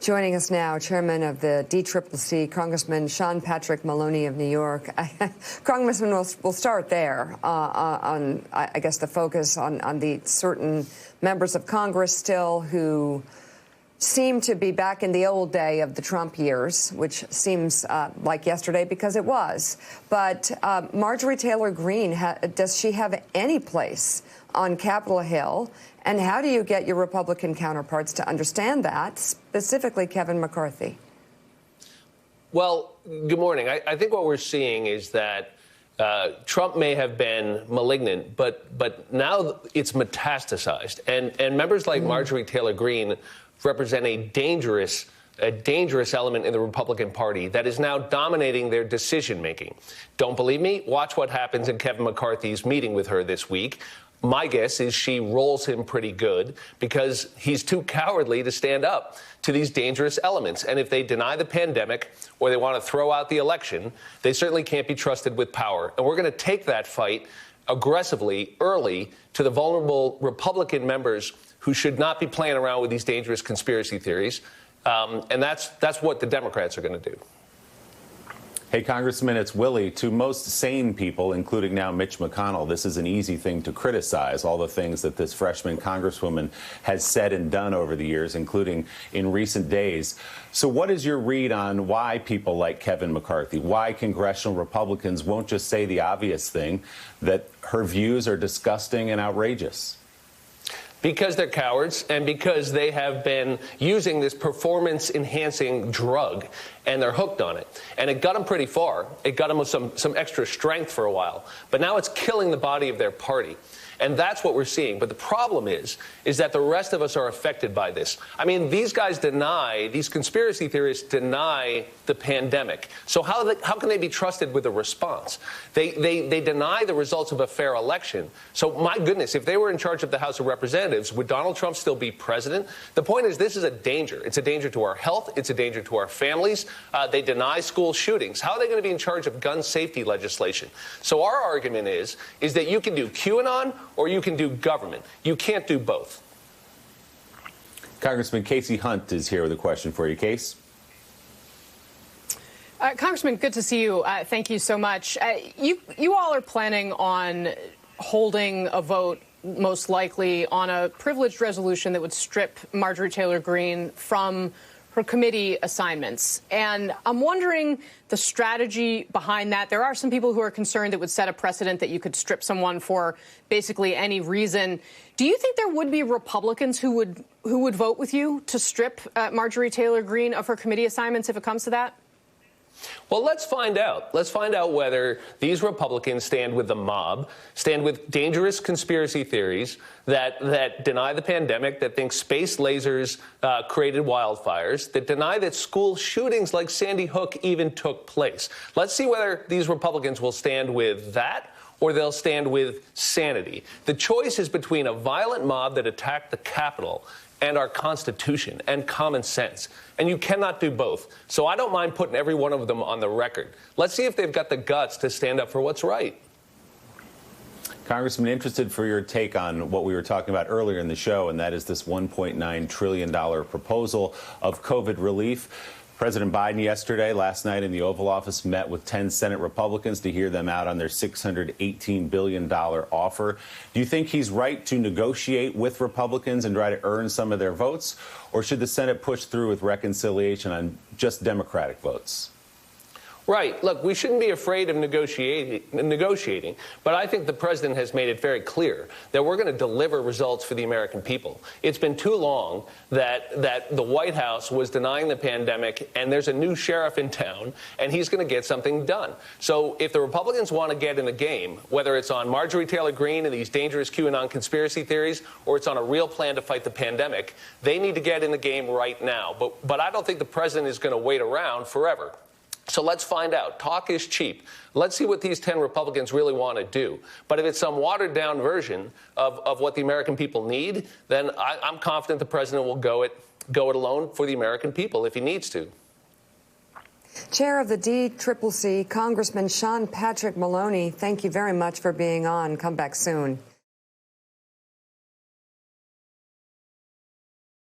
Joining us now, Chairman of the DCCC, Congressman Sean Patrick Maloney of New York. Congressman, we'll start there on, I guess, the focus on the certain members of Congress still who seem to be back in the old day of the Trump years, which seems like yesterday because it was. But Marjorie Taylor Greene, does she have any place on Capitol Hill? And how do you get your Republican counterparts to understand that, specifically Kevin McCarthy? Well, good morning. I think what we're seeing is that Trump may have been malignant, but now it's metastasized. And members like Marjorie Taylor Greene represent a dangerous element in the Republican Party that is now dominating their decision-making. Don't believe me? Watch what happens in Kevin McCarthy's meeting with her this week. My guess is she rolls him pretty good because he's too cowardly to stand up to these dangerous elements. And if they deny the pandemic or they want to throw out the election, they certainly can't be trusted with power. And we're going to take that fight aggressively, early, to the vulnerable Republican members who should not be playing around with these dangerous conspiracy theories. And that's what the Democrats are going to do. Hey, Congressman, it's Willie. To most sane people, including now Mitch McConnell, this is an easy thing to criticize, all the things that this freshman congresswoman has said and done over the years, including in recent days. So what is your read on why people like Kevin McCarthy, why congressional Republicans won't just say the obvious thing, that her views are disgusting and outrageous? Because they're cowards and because they have been using this performance-enhancing drug and they're hooked on it. And it got them pretty far. It got them with some extra strength for a while. But now it's killing the body of their party. And that's what we're seeing. But the problem is that the rest of us are affected by this. I mean, these guys these conspiracy theorists deny the pandemic. So how can they be trusted with a response? They deny the results of a fair election. So my goodness, if they were in charge of the House of Representatives, would Donald Trump still be president? The point is, this is a danger. It's a danger to our health. It's a danger to our families. They deny school shootings. How are they going to be in charge of gun safety legislation? So our argument is that you can do QAnon or you can do government. You can't do both. Congressman Casey Hunt is here with a question for you. Case? Congressman, good to see you. Thank you so much. You all are planning on holding a vote, most likely, on a privileged resolution that would strip Marjorie Taylor Greene from her committee assignments. And I'm wondering the strategy behind that. There are some people who are concerned it would set a precedent that you could strip someone for basically any reason. Do you think there would be Republicans who would vote with you to strip Marjorie Taylor Greene of her committee assignments if it comes to that? Well, let's find out. Let's find out whether these Republicans stand with the mob, stand with dangerous conspiracy theories that deny the pandemic, that think space lasers created wildfires, that deny that school shootings like Sandy Hook even took place. Let's see whether these Republicans will stand with that or they'll stand with sanity. The choice is between a violent mob that attacked the Capitol and our Constitution and common sense. And you cannot do both. So I don't mind putting every one of them on the record. Let's see if they've got the guts to stand up for what's right. Congressman, interested for your take on what we were talking about earlier in the show, and that is this $1.9 trillion proposal of COVID relief. President Biden last night in the Oval Office, met with 10 Senate Republicans to hear them out on their $618 billion offer. Do you think he's right to negotiate with Republicans and try to earn some of their votes? Or should the Senate push through with reconciliation on just Democratic votes? Right. Look, we shouldn't be afraid of negotiating, but I think the president has made it very clear that we're going to deliver results for the American people. It's been too long that the White House was denying the pandemic, and there's a new sheriff in town, and he's going to get something done. So if the Republicans want to get in the game, whether it's on Marjorie Taylor Greene and these dangerous QAnon conspiracy theories, or it's on a real plan to fight the pandemic, they need to get in the game right now. But I don't think the president is going to wait around forever. So let's find out. Talk is cheap. Let's see what these 10 Republicans really want to do. But if it's some watered-down version of what the American people need, then I'm confident the president will go it alone for the American people if he needs to. Chair of the DCCC, Congressman Sean Patrick Maloney, thank you very much for being on. Come back soon.